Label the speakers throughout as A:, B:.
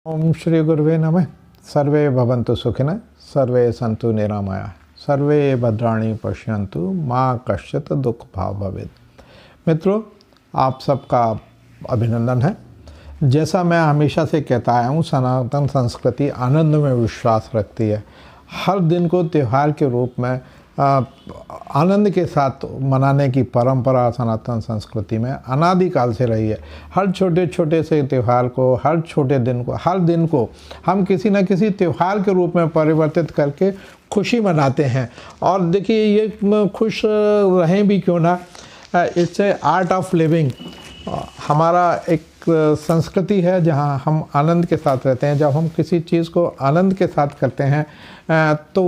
A: ओम श्री गुरुवे नमः। सर्वे भवन्तु सुखिनः, सर्वे सन्तु निरामयाः, सर्वे भद्राणि पश्यन्तु माँ कश्चित् दुख भाग भवेत्। मित्रों, आप सबका अभिनंदन है। जैसा मैं हमेशा से कहता आया हूँ, सनातन संस्कृति आनंद में विश्वास रखती है। हर दिन को त्यौहार के रूप में आनंद के साथ मनाने की परंपरा सनातन संस्कृति में अनादिकाल से रही है। हर छोटे छोटे से त्यौहार को, हर छोटे दिन को, हर दिन को हम किसी न किसी त्यौहार के रूप में परिवर्तित करके खुशी मनाते हैं। और देखिए, ये खुश रहें भी क्यों ना, it's a art of living. हमारा एक संस्कृति है जहाँ हम आनंद के साथ रहते हैं। जब हम किसी चीज़ को आनंद के साथ करते हैं तो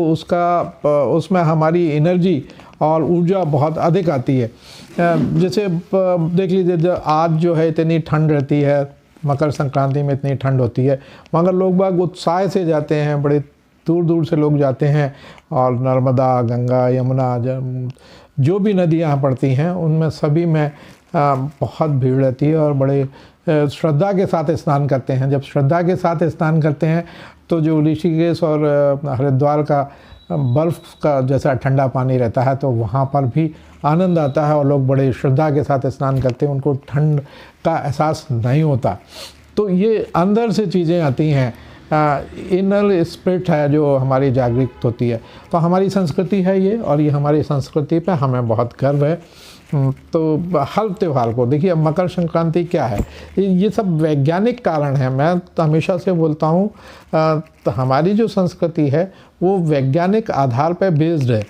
A: उसमें हमारी एनर्जी और ऊर्जा बहुत अधिक आती है। जैसे देख लीजिए, आज जो है इतनी ठंड रहती है, मकर संक्रांति में इतनी ठंड होती है, मगर लोग बाग उत्साह से जाते हैं, बड़े दूर दूर से लोग जाते हैं और नर्मदा, गंगा, यमुना, जो भी नदियाँ पड़ती हैं उनमें सभी में बहुत भीड़ रहती है और बड़े श्रद्धा के साथ स्नान करते हैं। जब श्रद्धा के साथ स्नान करते हैं तो जो ऋषिकेश और हरिद्वार का बर्फ़ का जैसा ठंडा पानी रहता है तो वहाँ पर भी आनंद आता है और लोग बड़े श्रद्धा के साथ स्नान करते हैं, उनको ठंड का एहसास नहीं होता। तो ये अंदर से चीज़ें आती हैं, इनर स्पिरिट है जो हमारी जागृत होती है। तो हमारी संस्कृति है ये, और ये हमारी संस्कृति पे हमें बहुत गर्व है। तो हर त्यौहार को देखिए, अब मकर संक्रांति क्या है, ये सब वैज्ञानिक कारण है। मैं तो हमेशा से बोलता हूँ, तो हमारी जो संस्कृति है वो वैज्ञानिक आधार पर बेस्ड है।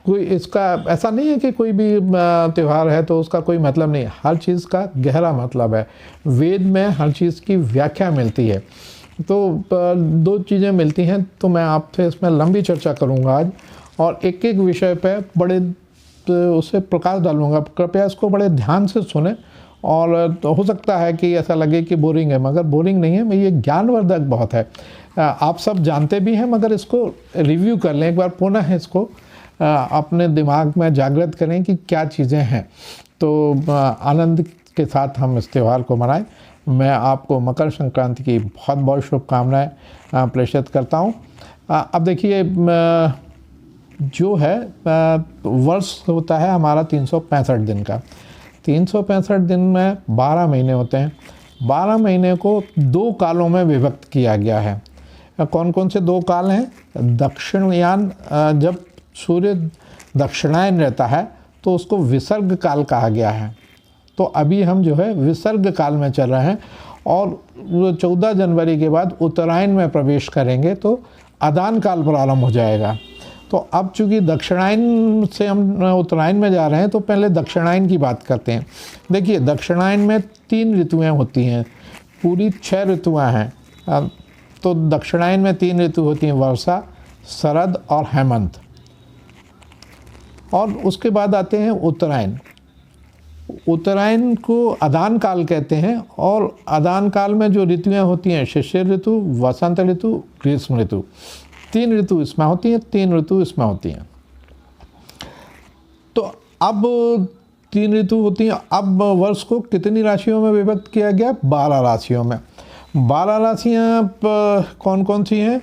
A: कोई इसका ऐसा नहीं है कि कोई भी त्यौहार है तो उसका कोई मतलब नहीं, हर चीज़ का गहरा मतलब है। वेद में हर चीज़ की व्याख्या मिलती है। तो दो चीज़ें मिलती हैं, तो मैं आपसे इसमें लंबी चर्चा करूँगा आज, और एक एक विषय पे बड़े उससे प्रकाश डालूँगा। कृपया इसको बड़े ध्यान से सुने। और तो हो सकता है कि ऐसा लगे कि बोरिंग है, मगर बोरिंग नहीं है, ये ज्ञानवर्धक बहुत है। आप सब जानते भी हैं, मगर इसको रिव्यू कर लें एक बार, पुनः इसको अपने दिमाग में जागृत करें कि क्या चीज़ें हैं। तो आनंद के साथ हम इस त्यौहार को मनाएं। मैं आपको मकर संक्रांति की बहुत बहुत शुभकामनाएं प्रेषित करता हूं। अब देखिए, जो है वर्ष होता है हमारा 365 दिन का। 365 दिन में 12 महीने होते हैं। 12 महीने को दो कालों में विभक्त किया गया है। कौन कौन से दो काल हैं? दक्षिणयान, जब सूर्य दक्षिणायन रहता है तो उसको विसर्ग काल कहा गया है। तो अभी हम जो है विसर्ग काल में चल रहे हैं, और 14 जनवरी के बाद उत्तरायण में प्रवेश करेंगे तो अदान काल प्रारंभ हो जाएगा। तो अब चूँकि दक्षिणायन से हम उत्तरायण में जा रहे हैं तो पहले दक्षिणायन की बात करते हैं। देखिए, दक्षिणायन में 3 ऋतुएँ होती हैं, पूरी 6 ऋतुएँ हैं। तो दक्षिणायन में 3 ऋतु होती हैं, वर्षा, शरद और हेमंत। और उसके बाद आते हैं उत्तरायण। उत्तरायण को अदान काल कहते हैं, और अदान काल में जो ऋतुएँ होती हैं, शिशिर ऋतु, वसंत ऋतु, ग्रीष्म ऋतु। 3 ऋतु इसमें होती हैं, 3 ऋतु इसमें होती हैं। तो अब 3 ऋतु होती हैं। अब वर्ष को कितनी राशियों में विभक्त किया गया? 12 राशियों में। 12 राशियाँ कौन कौन सी हैं?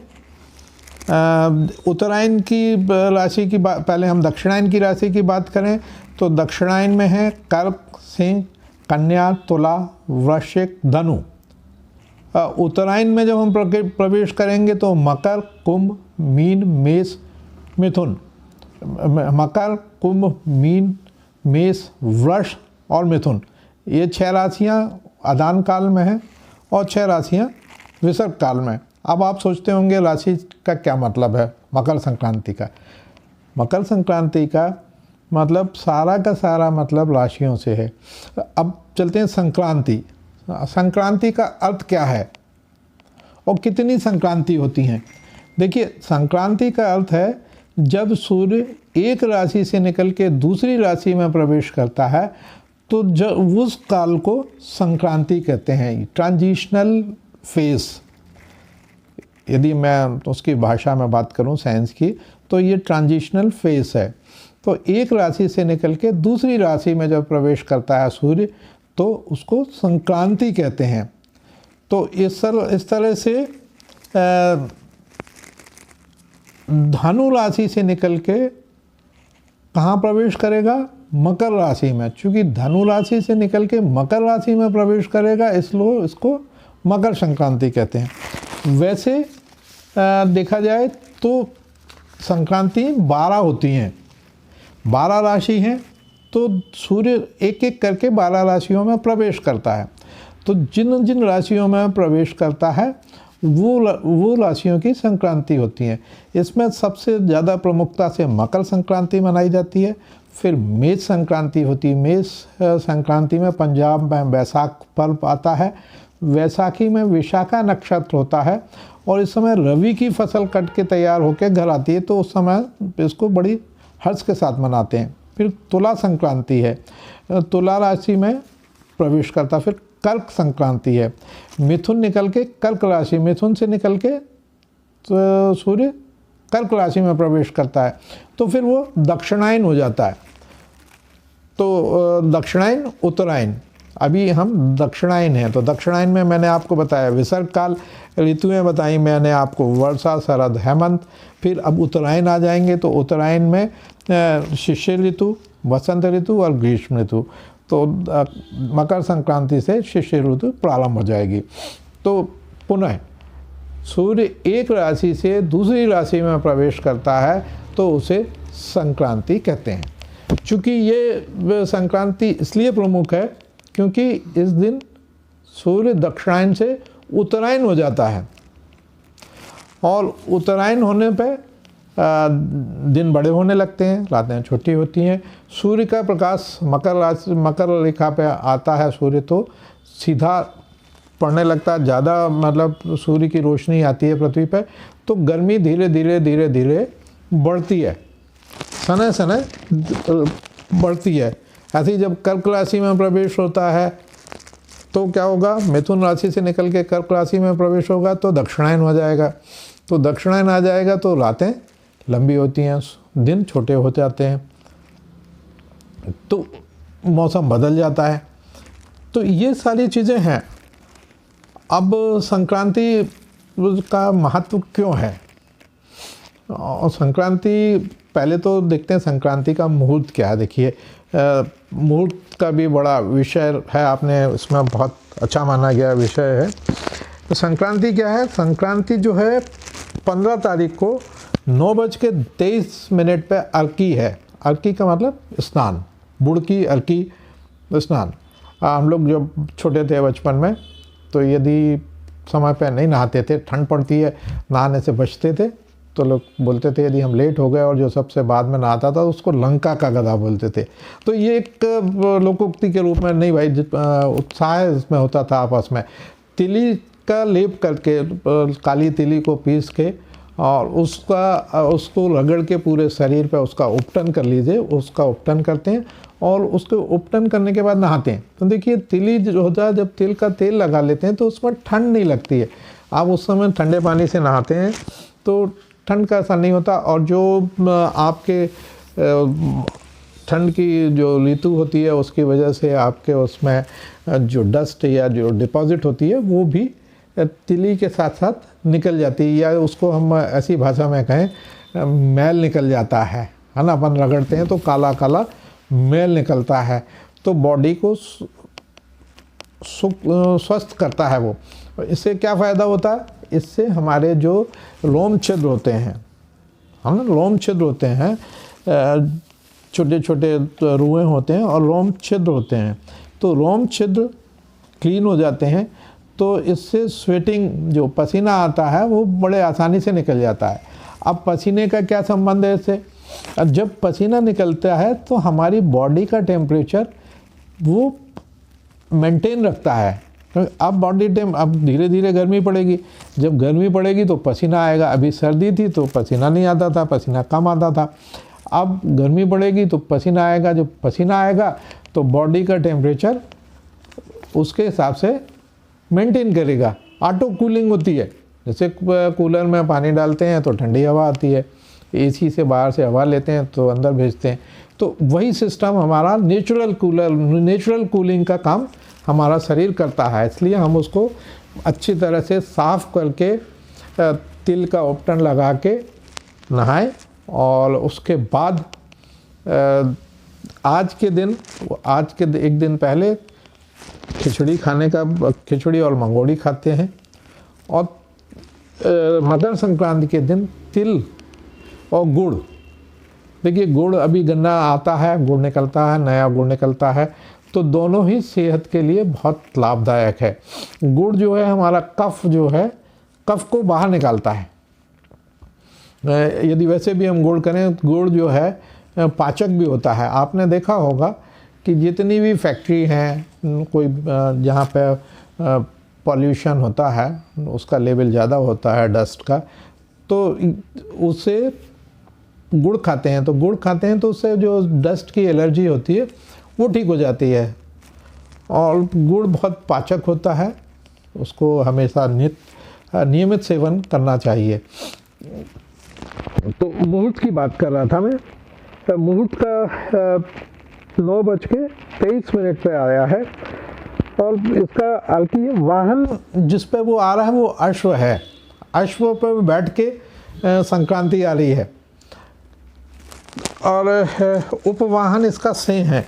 A: उत्तरायण की राशि की बात, पहले हम दक्षिणायन की राशि की बात करें तो दक्षिणायन में है कर्क, सिंह, कन्या, तुला, वृश्चिक, धनु। उत्तरायण में जब हम प्रवेश करेंगे तो मकर, कुंभ, मीन, मेष, मिथुन। मकर, कुंभ, मीन, मेष, वृष और मिथुन, ये 6 राशियाँ अदान काल में हैं और 6 राशियाँ विसर्ग काल में। अब आप सोचते होंगे राशि का क्या मतलब है मकर संक्रांति का? मकर संक्रांति का मतलब सारा का सारा मतलब राशियों से है। अब चलते हैं संक्रांति। संक्रांति का अर्थ क्या है और कितनी संक्रांति होती हैं? देखिए, संक्रांति का अर्थ है जब सूर्य एक राशि से निकल के दूसरी राशि में प्रवेश करता है तो जब उस काल को संक्रांति कहते हैं, ट्रांजिशनल फेज। यदि मैं उसकी भाषा में बात करूं, साइंस की, तो ये ट्रांजिशनल फेज है। तो एक राशि से निकल के दूसरी राशि में जब प्रवेश करता है सूर्य तो उसको संक्रांति कहते हैं। तो इस तरह से धनु राशि से निकल के कहाँ प्रवेश करेगा? मकर राशि में। चूँकि धनु राशि से निकल के मकर राशि में प्रवेश करेगा, इसलिए इसको मकर संक्रांति कहते हैं। वैसे देखा जाए तो संक्रांति 12 होती हैं, 12 राशि हैं, तो सूर्य एक एक करके 12 राशियों में प्रवेश करता है। तो जिन जिन राशियों में प्रवेश करता है वो राशियों की संक्रांति होती हैं। इसमें सबसे ज़्यादा प्रमुखता से मकर संक्रांति मनाई जाती है, फिर मेष संक्रांति होती है। मेष संक्रांति में पंजाब में वैसाख पर्व आता है, वैसाखी में विशाखा नक्षत्र होता है और इस समय रवि की फसल कट के तैयार होकर घर आती है, तो उस समय इसको बड़ी हर्ष के साथ मनाते हैं। फिर तुला संक्रांति है, तुला राशि में प्रवेश करता। फिर कर्क संक्रांति है, मिथुन निकल के कर्क राशि, मिथुन से निकल के तो सूर्य कर्क राशि में प्रवेश करता है, तो फिर वो दक्षिणायन हो जाता है। तो दक्षिणायन उत्तरायण, अभी हम दक्षिणायन हैं। तो दक्षिणायन में मैंने आपको बताया विसर्ग काल ऋतुएं बताई मैंने आपको, वर्षा, शरद, हेमंत। फिर अब उत्तरायण आ जाएंगे, तो उत्तरायण में शिशिर ऋतु, वसंत ऋतु और ग्रीष्म ऋतु। तो मकर संक्रांति से शिशिर ऋतु प्रारंभ हो जाएगी। तो पुनः सूर्य एक राशि से दूसरी राशि में प्रवेश करता है, तो उसे संक्रांति कहते हैं। चूँकि ये संक्रांति इसलिए प्रमुख है क्योंकि इस दिन सूर्य दक्षिणायन से उत्तरायण हो जाता है, और उत्तरायण होने पे दिन बड़े होने लगते हैं, रातें छोटी होती हैं। सूर्य का प्रकाश मकर रेखा पे आता है सूर्य, तो सीधा पड़ने लगता है, ज़्यादा मतलब सूर्य की रोशनी आती है पृथ्वी पे, तो गर्मी धीरे धीरे बढ़ती है, समय समय बढ़ती है। ऐसे ही जब कर्क राशि में प्रवेश होता है तो क्या होगा? मिथुन राशि से निकल के कर्क राशि में प्रवेश होगा तो दक्षिणायन हो जाएगा। तो दक्षिणायन आ जाएगा तो रातें लंबी होती हैं, दिन छोटे हो जाते हैं, तो मौसम बदल जाता है। तो ये सारी चीज़ें हैं। अब संक्रांति का महत्व क्यों है? और संक्रांति, पहले तो देखते हैं संक्रांति का मुहूर्त क्या है। देखिए, मुहूर्त का भी बड़ा विषय है, आपने इसमें बहुत अच्छा माना गया विषय है। तो संक्रांति क्या है? संक्रांति जो है 15 तारीख को 9:23 पे अर्की है। अर्की का मतलब स्नान, बुड़की, अर्की, स्नान। हम लोग जब छोटे थे बचपन में, तो यदि समय पे नहीं नहाते थे, ठंड पड़ती है, नहाने से बचते थे, तो लोग बोलते थे यदि हम लेट हो गए और जो सबसे बाद में नहाता था उसको लंका का गधा बोलते थे। तो ये एक लोकोक्ति के रूप में, नहीं भाई, उत्साह इसमें होता था आपस में। तिली का लेप करके, काली तिली को पीस के और उसको रगड़ के पूरे शरीर पे उसका उपटन कर लीजिए, उसका उपटन करते हैं और उसको उपटन करने के बाद नहाते हैं। तो देखिए, तिली जो होता है, जब तिल का तेल लगा लेते हैं तो उसमें ठंड नहीं लगती है। आप उस समय ठंडे पानी से नहाते हैं तो ठंड का असर नहीं होता, और जो आपके ठंड की जो ऋतु होती है उसकी वजह से आपके उसमें जो डस्ट या जो डिपॉजिट होती है वो भी तिली के साथ साथ निकल जाती है, या उसको हम ऐसी भाषा में कहें मैल निकल जाता है ना। अपन रगड़ते हैं तो काला काला मैल निकलता है, तो बॉडी को स्वस्थ करता है वो। इससे क्या फ़ायदा होता है? इससे हमारे जो रोम छिद्र होते हैं, हम ना रोम छिद्र होते हैं, छोटे छोटे रुएं होते हैं और रोम छिद्र होते हैं, तो रोम छिद्र क्लीन हो जाते हैं। तो इससे स्वेटिंग, जो पसीना आता है, वो बड़े आसानी से निकल जाता है। अब पसीने का क्या संबंध है इससे? जब पसीना निकलता है तो हमारी बॉडी का टेम्परेचर वो मेंटेन रखता है। अब अब धीरे धीरे गर्मी पड़ेगी, जब गर्मी पड़ेगी तो पसीना आएगा। अभी सर्दी थी तो पसीना नहीं आता था, पसीना कम आता था। अब गर्मी पड़ेगी तो पसीना आएगा, जब पसीना आएगा तो बॉडी का टेम्परेचर उसके हिसाब से मेंटेन करेगा। ऑटो कूलिंग होती है, जैसे कूलर में पानी डालते हैं तो ठंडी हवा आती है, एसी से बाहर से हवा लेते हैं तो अंदर भेजते हैं, तो वही सिस्टम हमारा नेचुरल कूलिंग का काम हमारा शरीर करता है। इसलिए हम उसको अच्छी तरह से साफ करके तिल का उपटन लगा के नहाएं। और उसके बाद आज के एक दिन पहले खिचड़ी और मंगोड़ी खाते हैं। और मकर संक्रांति के दिन तिल और गुड़, देखिए गुड़ अभी गन्ना आता है, गुड़ निकलता है, नया गुड़ निकलता है, तो दोनों ही सेहत के लिए बहुत लाभदायक है। गुड़ जो है हमारा कफ को बाहर निकालता है। यदि वैसे भी हम गुड़ करें, गुड़ जो है पाचक भी होता है। आपने देखा होगा कि जितनी भी फैक्ट्री हैं, कोई जहाँ पे पॉल्यूशन होता है, उसका लेवल ज़्यादा होता है डस्ट का, तो उससे गुड़ खाते हैं तो उससे जो डस्ट की एलर्जी होती है वो ठीक हो जाती है। और गुड़ बहुत पाचक होता है, उसको हमेशा नियमित सेवन करना चाहिए। तो मुहूर्त की बात कर रहा था मैं। मुहूर्त का 9:23 पे आया है और इसका हालांकि वाहन जिस पे वो आ रहा है वो अश्व है। अश्व पर बैठ के संक्रांति आ रही है और उपवाहन इसका सिंह है।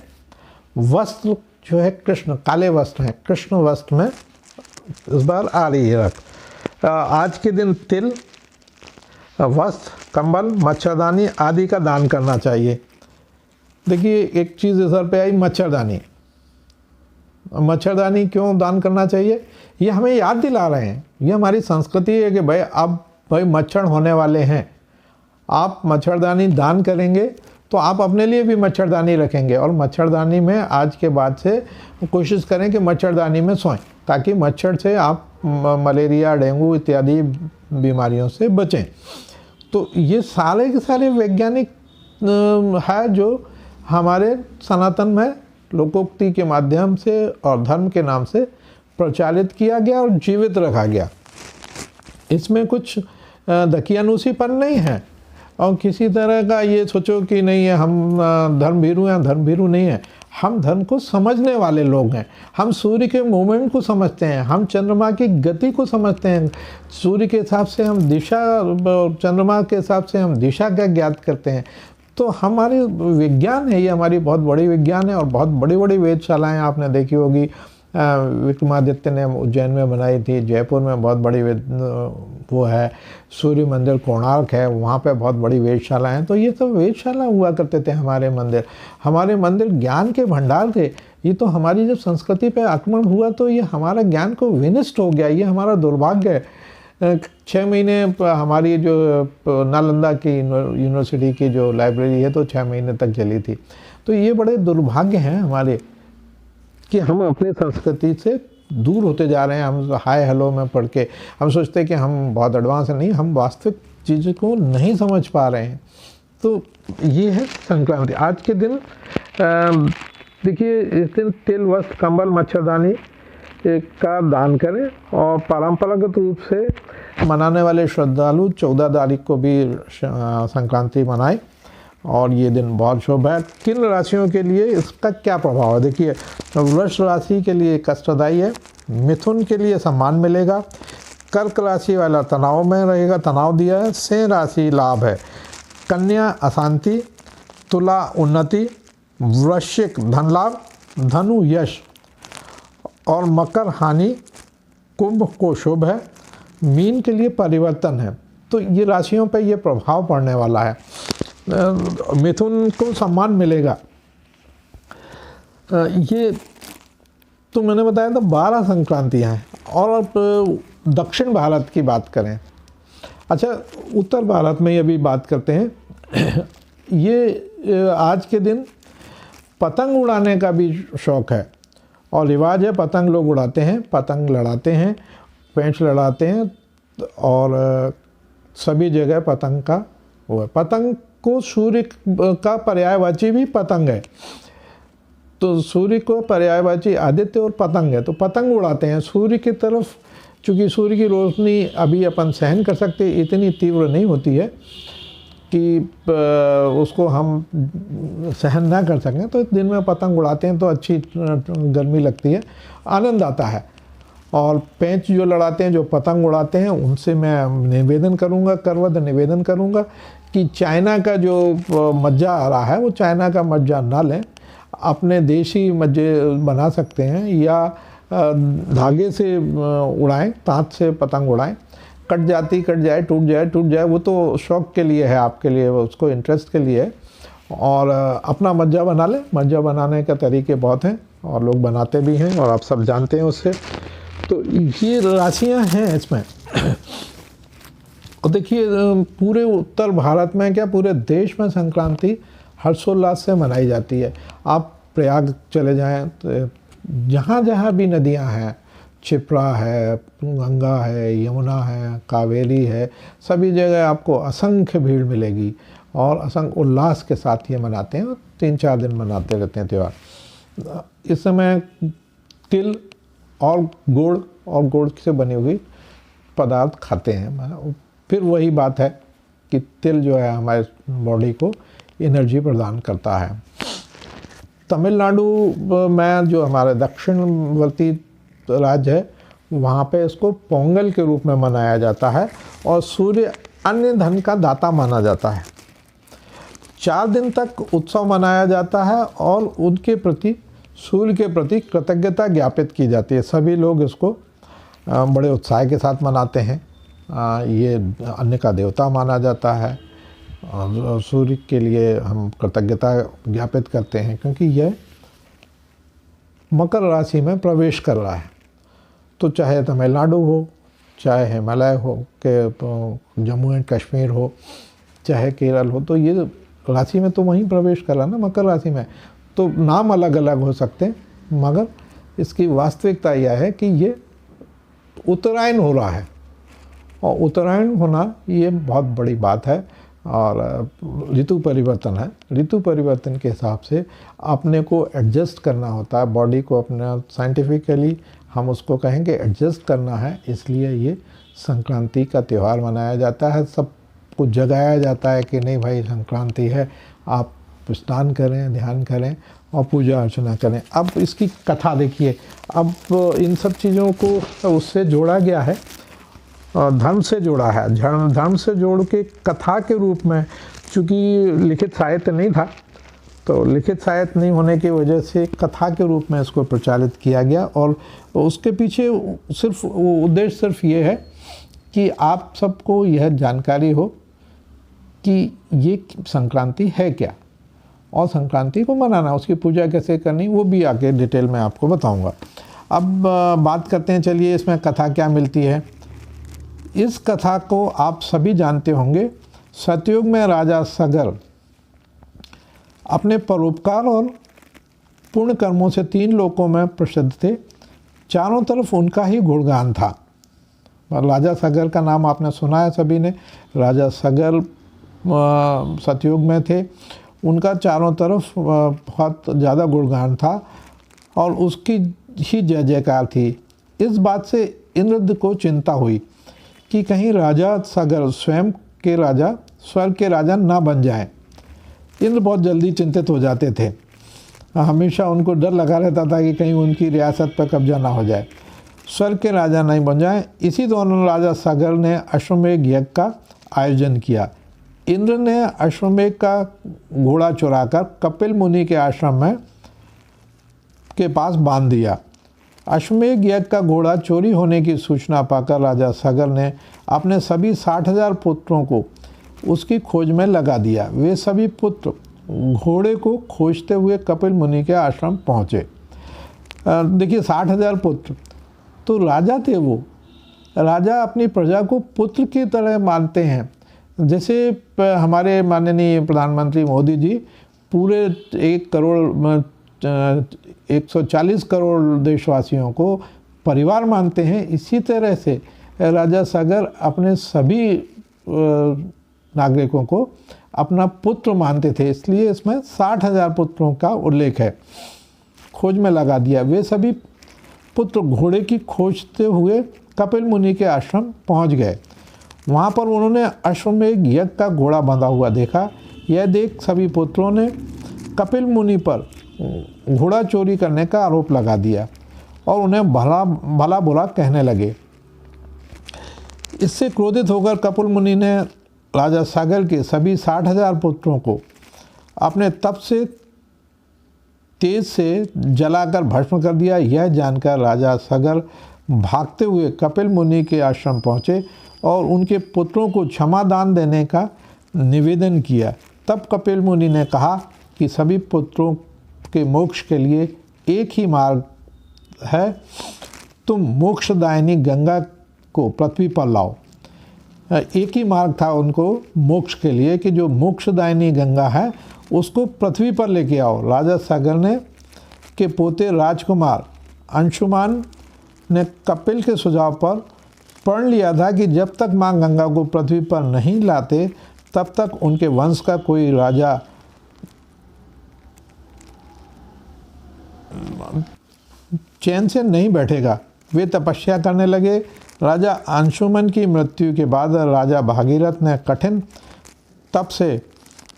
A: वस्त्र जो है कृष्ण, काले वस्त्र हैं, कृष्ण वस्त्र में इस बार आ रही है रथ। आज के दिन तिल, वस्त्र, कंबल, मच्छरदानी आदि का दान करना चाहिए। देखिए एक चीज़ इस पे आई, मच्छरदानी। मच्छरदानी क्यों दान करना चाहिए? ये हमें याद दिला रहे हैं, ये हमारी संस्कृति है कि भाई मच्छर होने वाले हैं, आप मच्छरदानी दान करेंगे तो आप अपने लिए भी मच्छरदानी रखेंगे। और मच्छरदानी में आज के बाद से कोशिश करें कि मच्छरदानी में सोएं, ताकि मच्छर से आप मलेरिया, डेंगू इत्यादि बीमारियों से बचें। तो ये सारे के सारे वैज्ञानिक है जो हमारे सनातन में लोकोक्ति के माध्यम से और धर्म के नाम से प्रचारित किया गया और जीवित रखा गया। इसमें कुछ दकियानुसीपन नहीं है और किसी तरह का ये सोचो कि नहीं है हम धर्मभीरू हैं, धर्मभीरू नहीं है। हम धर्म को समझने वाले लोग हैं। हम सूर्य के मूवमेंट को समझते हैं, हम चंद्रमा की गति को समझते हैं। सूर्य के हिसाब से हम दिशा, चंद्रमा के हिसाब से हम दिशा का ज्ञात करते हैं। तो हमारे विज्ञान है, ये हमारी बहुत बड़ी विज्ञान है। और बहुत बड़ी बड़ी वेधशालाएँ आपने देखी होगी, विक्रमादित्य ने उज्जैन में बनाई थी, जयपुर में बहुत बड़ी वो है, सूर्य मंदिर कोणार्क है, वहाँ पे बहुत बड़ी वेधशाला हैं। तो ये सब वेधशाला हुआ करते थे हमारे मंदिर ज्ञान के भंडार थे। ये तो हमारी जब संस्कृति पे आक्रमण हुआ तो ये हमारा ज्ञान को विनष्ट हो गया, ये हमारा दुर्भाग्य है। 6 महीने हमारी जो नालंदा की यूनिवर्सिटी की जो लाइब्रेरी है तो 6 महीने तक चली थी। तो ये बड़े दुर्भाग्य हैं हमारे कि हम अपनी संस्कृति से दूर होते जा रहे हैं। हम हाय हेलो में पढ़ के हम सोचते हैं कि हम बहुत एडवांस हैं, नहीं, हम वास्तविक चीज़ों को नहीं समझ पा रहे हैं। तो ये है संक्रांति। आज के दिन देखिए, इस दिन तिल, वस्त्र, कंबल, मच्छरदानी का दान करें। और परंपरागत रूप से मनाने वाले श्रद्धालु 14 तारीख को भी संक्रांति मनाएं और ये दिन बहुत शुभ है। किन राशियों के लिए इसका क्या प्रभाव है? देखिए, वृष राशि के लिए कष्टदायी है, मिथुन के लिए सम्मान मिलेगा, कर्क राशि वाला तनाव में रहेगा, तनाव दिया है, सिंह राशि लाभ है, कन्या अशांति, तुला उन्नति, वृश्चिक धन लाभ, धनु यश और मकर हानि, कुंभ को शुभ है, मीन के लिए परिवर्तन है। तो ये राशियों पे ये प्रभाव पड़ने वाला है। मिथुन को सम्मान मिलेगा। ये तो मैंने बताया था 12 संक्रांतियाँ हैं। और अब दक्षिण भारत की बात करें, अच्छा उत्तर भारत में ये भी बात करते हैं। ये आज के दिन पतंग उड़ाने का भी शौक़ है और रिवाज है। पतंग लोग उड़ाते हैं, पतंग लड़ाते हैं, पेंच लड़ाते हैं और सभी जगह पतंग का वो है। पतंग को सूर्य का पर्यायवाची भी पतंग है, तो सूर्य को पर्यायवाची आदित्य और पतंग है। तो पतंग उड़ाते हैं सूर्य की तरफ, चूँकि सूर्य की रोशनी अभी अपन सहन कर सकते, इतनी तीव्र नहीं होती है कि उसको हम सहन ना कर सकें। तो दिन में पतंग उड़ाते हैं तो अच्छी गर्मी लगती है, आनंद आता है। और पेंच जो लड़ाते हैं, जो पतंग उड़ाते हैं, उनसे मैं निवेदन करूंगा, करवद निवेदन करूंगा कि चाइना का जो मज्जा आ रहा है वो चाइना का मज्जा ना लें, अपने देशी मज्जे बना सकते हैं, या धागे से उड़ाएं, तांत से पतंग उड़ाएं, कट जाती कट जाए, टूट जाए टूट जाए, वो तो शौक़ के लिए है, आपके लिए, वो उसको इंटरेस्ट के लिए है। और अपना मज्जा बना लें। मज्जा बनाने के तरीके बहुत हैं और लोग बनाते भी हैं और आप सब जानते हैं उससे। तो ये राशियाँ हैं इसमें। और देखिए पूरे उत्तर भारत में, क्या पूरे देश में संक्रांति हर्षोल्लास से मनाई जाती है। आप प्रयाग चले जाएं तो जहाँ जहाँ भी नदियाँ हैं, क्षिप्रा है, गंगा है, यमुना है, कावेरी है, सभी जगह आपको असंख्य भीड़ मिलेगी और असंख्य उल्लास के साथ ये मनाते हैं। 3-4 दिन मनाते रहते हैं त्यौहार। इस समय तिल और गुड़ से बनी हुई पदार्थ खाते हैं। फिर वही बात है कि तिल जो है हमारे बॉडी को एनर्जी प्रदान करता है। तमिलनाडु में जो हमारे दक्षिणवर्ती राज्य है, वहाँ पे इसको पोंगल के रूप में मनाया जाता है और सूर्य अन्य धन का दाता माना जाता है। 4 दिन तक उत्सव मनाया जाता है और उनके प्रति, सूर्य के प्रति कृतज्ञता ज्ञापित की जाती है। सभी लोग इसको बड़े उत्साह के साथ मनाते हैं। ये अन्न का देवता माना जाता है और सूर्य के लिए हम कृतज्ञता ज्ञापित करते हैं क्योंकि यह मकर राशि में प्रवेश कर रहा है। तो चाहे तमिलनाडु हो, चाहे हिमालय हो, के जम्मू एंड कश्मीर हो, चाहे केरल हो, तो ये राशि में तो वहीं प्रवेश कर रहा है ना, मकर राशि में। तो नाम अलग अलग हो सकते हैं, मगर इसकी वास्तविकता यह है कि ये उत्तरायण हो रहा है और उत्तरायण होना ये बहुत बड़ी बात है। और ऋतु परिवर्तन है। ऋतु परिवर्तन के हिसाब से अपने को एडजस्ट करना होता है, बॉडी को अपना साइंटिफिकली हम उसको कहेंगे एडजस्ट करना है। इसलिए ये संक्रांति का त्यौहार मनाया जाता है। सबको जगाया जाता है कि नहीं भाई संक्रांति है, आप स्नान करें, ध्यान करें और पूजा अर्चना करें। अब इसकी कथा देखिए, अब इन सब चीज़ों को उससे जोड़ा गया है, धर्म से जोड़ा है। धर्म से जोड़ के कथा के रूप में, चूँकि लिखित साहित्य नहीं था, तो लिखित साहित्य नहीं होने की वजह से कथा के रूप में इसको प्रचारित किया गया। और उसके पीछे सिर्फ उद्देश्य सिर्फ ये है कि आप सबको यह जानकारी हो कि ये संक्रांति है क्या और संक्रांति को मनाना, उसकी पूजा कैसे करनी, वो भी आगे डिटेल में आपको बताऊंगा। अब बात करते हैं, चलिए इसमें कथा क्या मिलती है। इस कथा को आप सभी जानते होंगे। सतयुग में राजा सगर अपने परोपकार और पुण्य कर्मों से 3 लोकों में प्रसिद्ध थे। चारों तरफ उनका ही गुणगान था। राजा सगर का नाम आपने सुना है सभी ने। राजा सगर सतयुग में थे, उनका चारों तरफ बहुत ज़्यादा गुणगान था और उसकी ही जय जयकार थी। इस बात से इंद्र को चिंता हुई कि कहीं राजा सगर स्वयं के राजा, स्वर्ग के राजा ना बन जाएं। इंद्र बहुत जल्दी चिंतित हो जाते थे। हमेशा उनको डर लगा रहता था कि कहीं उनकी रियासत पर कब्जा ना हो जाए, स्वर्ग के राजा नहीं बन जाएं। इसी दौरान राजा सगर ने अश्वमेध यज्ञ का आयोजन किया। इंद्र ने अश्वमेध का घोड़ा चुराकर कपिल मुनि के आश्रम में के पास बांध दिया। अश्वमेध यज्ञ का घोड़ा चोरी होने की सूचना पाकर राजा सगर ने अपने सभी 60,000 पुत्रों को उसकी खोज में लगा दिया। वे सभी पुत्र घोड़े को खोजते हुए कपिल मुनि के आश्रम पहुँचे। देखिए 60,000 पुत्र, तो राजा थे वो। राजा अपनी प्रजा को पुत्र की तरह मानते हैं। जैसे हमारे माननीय प्रधानमंत्री मोदी जी पूरे 140 करोड़ देशवासियों को परिवार मानते हैं, इसी तरह से राजा सगर अपने सभी नागरिकों को अपना पुत्र मानते थे। इसलिए इसमें 60,000 पुत्रों का उल्लेख है। खोज में लगा दिया। वे सभी पुत्र घोड़े की खोजते हुए कपिल मुनि के आश्रम पहुंच गए। वहां पर उन्होंने अश्वमेध यज्ञ का घोड़ा बंधा हुआ देखा। यह देख सभी पुत्रों ने कपिल मुनि पर घोड़ा चोरी करने का आरोप लगा दिया। और उन्हें भला भला बुरा कहने लगे। इससे क्रोधित होकर कपिल मुनि ने राजा सागर के सभी 60,000 पुत्रों को अपने तप से तेज से जलाकर भस्म कर दिया। यह जानकर राजा सागर भागते हुए कपिल मुनि के आश्रम पहुँचे और उनके पुत्रों को क्षमा दान देने का निवेदन किया। तब कपिल मुनि ने कहा कि सभी पुत्रों के मोक्ष के लिए एक ही मार्ग है, तुम मोक्षदायिनी गंगा को पृथ्वी पर लाओ। एक ही मार्ग था उनको मोक्ष के लिए कि जो मोक्षदायिनी गंगा है उसको पृथ्वी पर लेके आओ। राजा सागर ने के पोते राजकुमार अंशुमान ने कपिल के सुझाव पर प्रण लिया था कि जब तक माँ गंगा को पृथ्वी पर नहीं लाते तब तक उनके वंश का कोई राजा चैन से नहीं बैठेगा। वे तपस्या करने लगे। राजा अंशुमन की मृत्यु के बाद राजा भागीरथ ने कठिन तप से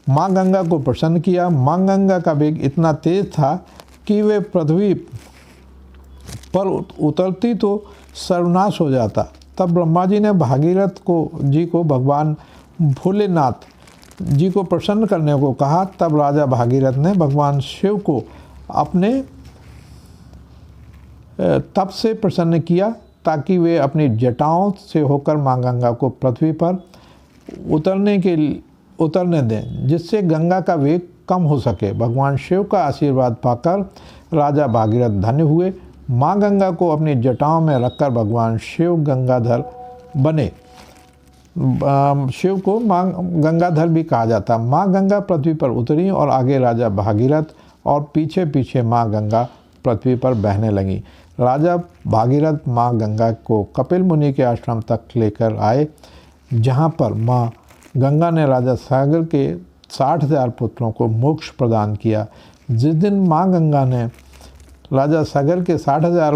A: माँ गंगा को प्रसन्न किया। माँ गंगा का वेग इतना तेज था कि वे पृथ्वी पर उतरती तो सर्वनाश हो जाता। तब ब्रह्मा जी ने भागीरथ जी को भगवान भोलेनाथ जी को प्रसन्न करने को कहा। तब राजा भागीरथ ने भगवान शिव को अपने तप से प्रसन्न किया ताकि वे अपनी जटाओं से होकर माँ गंगा को पृथ्वी पर उतरने दें, जिससे गंगा का वेग कम हो सके। भगवान शिव का आशीर्वाद पाकर राजा भागीरथ धन्य हुए। माँ गंगा को अपनी जटाओं में रखकर भगवान शिव गंगाधर बने। शिव को माँ गंगाधर भी कहा जाता। माँ गंगा पृथ्वी पर उतरी और आगे राजा भागीरथ और पीछे पीछे माँ गंगा पृथ्वी पर बहने लगी। राजा भागीरथ माँ गंगा को कपिल मुनि के आश्रम तक लेकर आए, जहाँ पर माँ गंगा ने राजा सागर के 60,000 पुत्रों को मोक्ष प्रदान किया। जिस दिन माँ गंगा ने राजा सागर के 60,000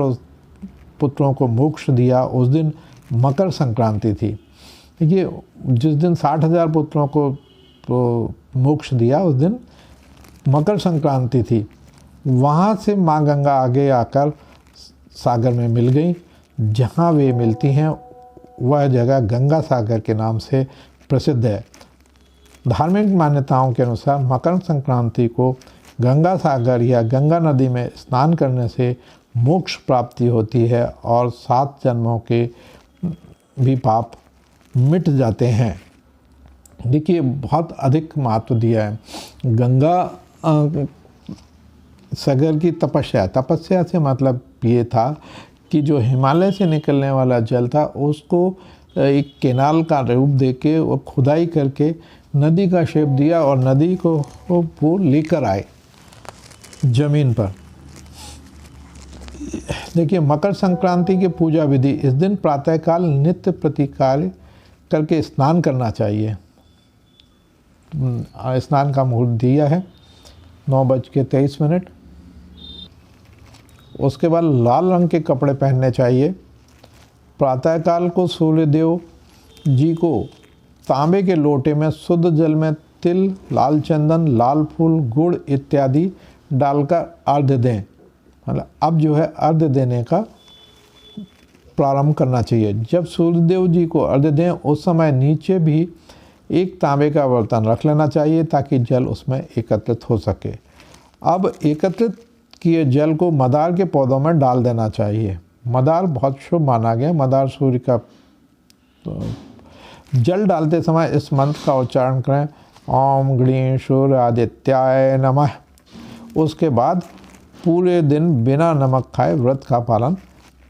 A: पुत्रों को मोक्ष दिया उस दिन मकर संक्रांति थी। ये जिस दिन 60,000 पुत्रों को मोक्ष दिया उस दिन मकर संक्रांति थी। वहाँ से माँ गंगा आगे आकर सागर में मिल गई। जहाँ वे मिलती हैं वह जगह गंगा सागर के नाम से प्रसिद्ध है। धार्मिक मान्यताओं के अनुसार मकर संक्रांति को गंगा सागर या गंगा नदी में स्नान करने से मोक्ष प्राप्ति होती है और 7 जन्मों के भी पाप मिट जाते हैं। देखिए, बहुत अधिक महत्व दिया है। गंगा सागर की तपस्या से मतलब ये था कि जो हिमालय से निकलने वाला जल था उसको एक केनाल का रूप देके वो खुदाई करके नदी का शेप दिया और नदी को वो लेकर आए जमीन पर। देखिए, मकर संक्रांति की पूजा विधि, इस दिन प्रातःकाल नित्य प्रतिकार्य करके स्नान करना चाहिए। स्नान का मुहूर्त दिया है 9:23। उसके बाद लाल रंग के कपड़े पहनने चाहिए। प्रातःकाल को सूर्यदेव जी को तांबे के लोटे में शुद्ध जल में तिल, लाल चंदन, लाल फूल, गुड़ इत्यादि डालकर अर्घ्य दें। मतलब अब जो है अर्घ्य देने का प्रारंभ करना चाहिए। जब सूर्यदेव जी को अर्घ्य दें उस समय नीचे भी एक तांबे का बर्तन रख लेना चाहिए ताकि जल उसमें एकत्रित हो सके। अब एकत्रित किए जल को मदार के पौधों में डाल देना चाहिए। मदार बहुत शुभ माना गया। मदार सूर्य का जल डालते समय इस मंत्र का उच्चारण करें, ओम गणेश सूर्य आदित्याय नमः। उसके बाद पूरे दिन बिना नमक खाए व्रत का पालन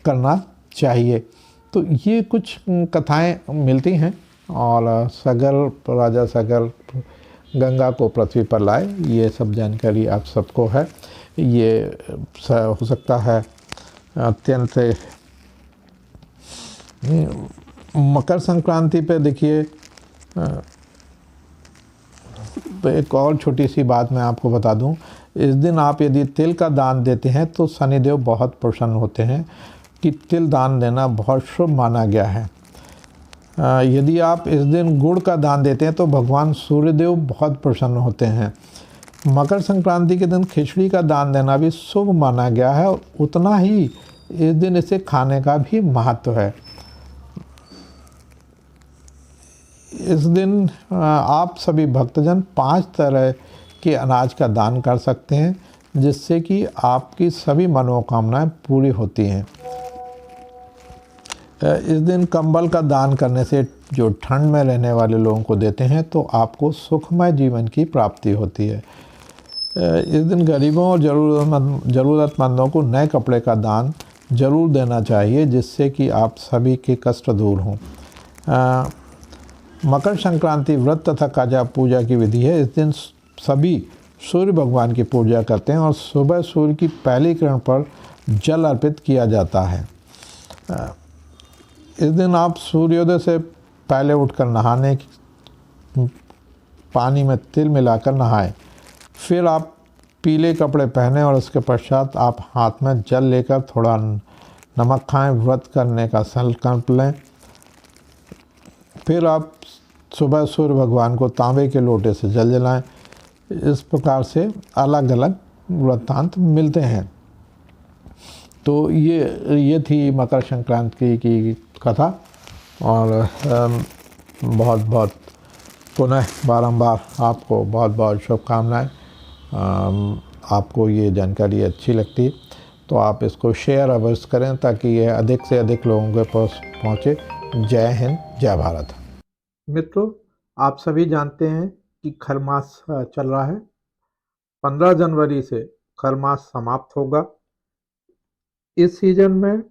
A: करना चाहिए। तो ये कुछ कथाएं मिलती हैं। और राजा सागर गंगा को पृथ्वी पर लाए, ये सब जानकारी आप सबको है। ये हो सकता है अत्यंत मकर संक्रांति पे। देखिए, एक और छोटी सी बात मैं आपको बता दूं। इस दिन आप यदि तिल का दान देते हैं तो शनिदेव बहुत प्रसन्न होते हैं कि तिल दान देना बहुत शुभ माना गया है। यदि आप इस दिन गुड़ का दान देते हैं तो भगवान सूर्यदेव बहुत प्रसन्न होते हैं। मकर संक्रांति के दिन खिचड़ी का दान देना भी शुभ माना गया है और उतना ही इस दिन इसे खाने का भी महत्व है। इस दिन आप सभी भक्तजन 5 तरह के अनाज का दान कर सकते हैं, जिससे कि आपकी सभी मनोकामनाएं पूरी होती हैं। इस दिन कंबल का दान करने से जो ठंड में रहने वाले लोगों को देते हैं तो आपको सुखमय जीवन की प्राप्ति होती है। इस दिन गरीबों और ज़रूरतमंदों को नए कपड़े का दान जरूर देना चाहिए, जिससे कि आप सभी के कष्ट दूर हों। मकर संक्रांति व्रत तथा काजा पूजा की विधि है। इस दिन सभी सूर्य भगवान की पूजा करते हैं और सुबह सूर्य की पहली किरण पर जल अर्पित किया जाता है। इस दिन आप सूर्योदय से पहले उठकर नहाने, पानी में तिल मिलाकर नहाएं। फिर आप पीले कपड़े पहने और उसके पश्चात आप हाथ में जल लेकर थोड़ा नमक खाएं। व्रत करने का संकल्प लें। फिर आप सुबह सूर्य भगवान को तांबे के लोटे से जल जलाएं। इस प्रकार से अलग अलग वृत्तांत मिलते हैं। तो ये थी मकर संक्रांति की कथा। और बहुत बहुत पुनः बारंबार आपको बहुत बहुत शुभकामनाएं। आपको ये जानकारी अच्छी लगती तो आप इसको शेयर अवश्य करें, ताकि यह अधिक से अधिक लोगों के पास पहुँचे। जय हिंद, जय भारत। मित्रों, आप सभी जानते हैं कि खर मास चल रहा है। 15 जनवरी से खर मास समाप्त होगा। इस सीजन में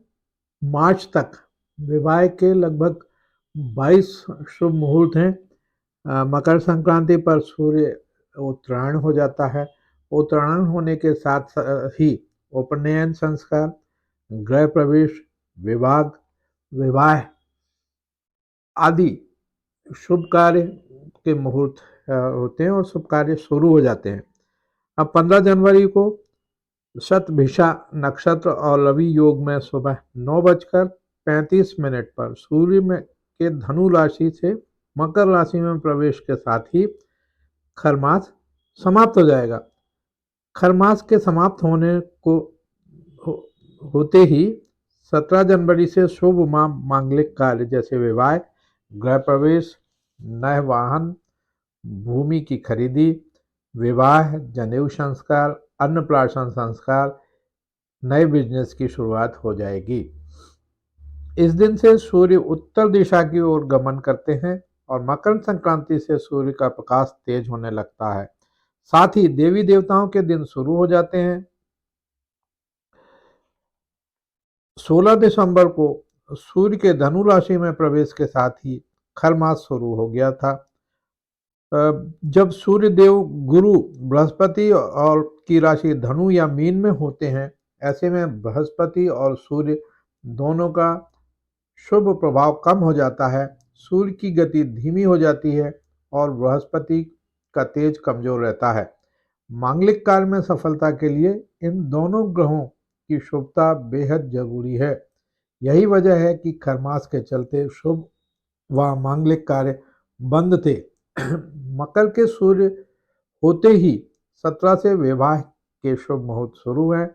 A: मार्च तक विवाह के लगभग 22 शुभ मुहूर्त हैं। मकर संक्रांति पर सूर्य उत्तरायण हो जाता है। उत्तरायण होने के साथ ही उपनयन संस्कार, गृह प्रवेश, विवाह आदि शुभ कार्य के मुहूर्त होते हैं और शुभ कार्य शुरू हो जाते हैं। अब 15 जनवरी को शतभिषा नक्षत्र और रवि योग में सुबह 9:35 पर सूर्य में के धनु राशि से मकर राशि में प्रवेश के साथ ही खरमास समाप्त हो जाएगा। खरमास के समाप्त होने को होते ही 17 जनवरी से शुभ मांगलिक कार्य जैसे विवाह, गृह प्रवेश, नए वाहन, भूमि की खरीदी, विवाह, जनेऊ संस्कार, अन्नप्राशन संस्कार, नए बिजनेस की शुरुआत हो जाएगी। इस दिन से सूर्य उत्तर दिशा की ओर गमन करते हैं और मकर संक्रांति से सूर्य का प्रकाश तेज होने लगता है। साथ ही देवी देवताओं के दिन शुरू हो जाते हैं। 16 दिसंबर को सूर्य के धनु राशि में प्रवेश के साथ ही खर मास शुरू हो गया था। जब सूर्य देव गुरु बृहस्पति और की राशि धनु या मीन में होते हैं, ऐसे में बृहस्पति और सूर्य दोनों का शुभ प्रभाव कम हो जाता है। सूर्य की गति धीमी हो जाती है और बृहस्पति का तेज कमजोर रहता है। मांगलिक कार्य में सफलता के लिए इन दोनों ग्रहों की शुभता बेहद जरूरी है। यही वजह है कि खरमास के चलते शुभ व मांगलिक कार्य बंद थे। मकर के सूर्य होते ही 17 से विवाह के शुभ मुहूर्त शुरू हैं।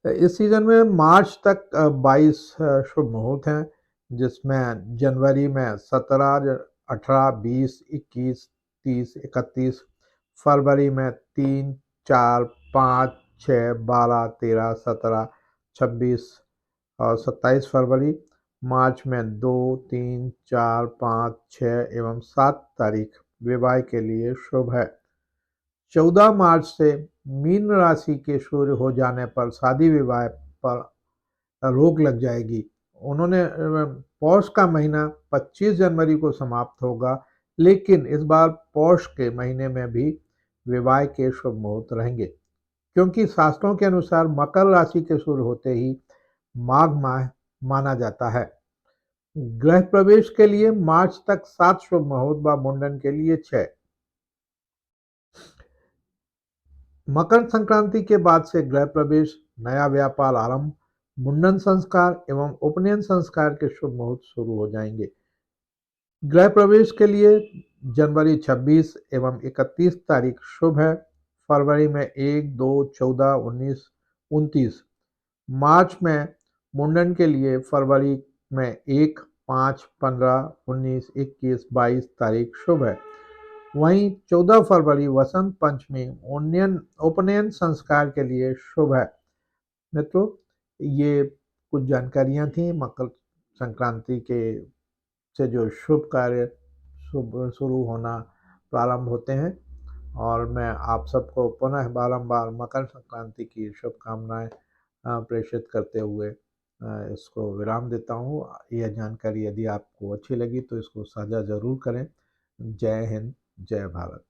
A: इस सीजन में मार्च तक 22 शुभ मुहूर्त हैं, जिसमें जनवरी में 17, 18, 20, 21, 30, 31, फरवरी में 3, 4, 5, 6, 12, 13, 17, 26 और 27 फरवरी। मार्च में 2, 3, 4, 5, 6 एवं 7 तारीख विवाह के लिए शुभ है। 14 मार्च से मीन राशि के सूर्य हो जाने पर शादी विवाह पर रोक लग जाएगी। उन्होंने पौष का महीना 25 जनवरी को समाप्त होगा, लेकिन इस बार पौष के महीने में भी विवाह के शुभ मुहूर्त रहेंगे, क्योंकि शास्त्रों के अनुसार मकर राशि के सूर्य होते ही माघ माह माना जाता है। गृह प्रवेश के लिए मार्च तक 7 शुभ मुहूर्त व मुंडन के लिए 6। मकर संक्रांति के बाद से गृह प्रवेश, नया व्यापार आरंभ, मुंडन संस्कार एवं उपनयन संस्कार के शुभ मुहूर्त शुरू हो जाएंगे। गृह प्रवेश के लिए जनवरी 26 एवं 31 तारीख शुभ है। फरवरी में 1, 2, 14, 19, 29 मार्च में मुंडन के लिए फरवरी में 1, 5, 15, 19, 21, 22 तारीख शुभ है। वहीं 14 फरवरी वसंत पंचमी उपनयन संस्कार के लिए शुभ है। मित्रों, ये कुछ जानकारियां थी मकर संक्रांति के से जो शुभ कार्य शुरू होना प्रारंभ होते हैं, और मैं आप सबको पुनः बारंबार मकर संक्रांति की शुभकामनाएं प्रेषित करते हुए इसको विराम देता हूँ। यह जानकारी यदि आपको अच्छी लगी तो इसको साझा ज़रूर करें। जय हिंद, जय भारत।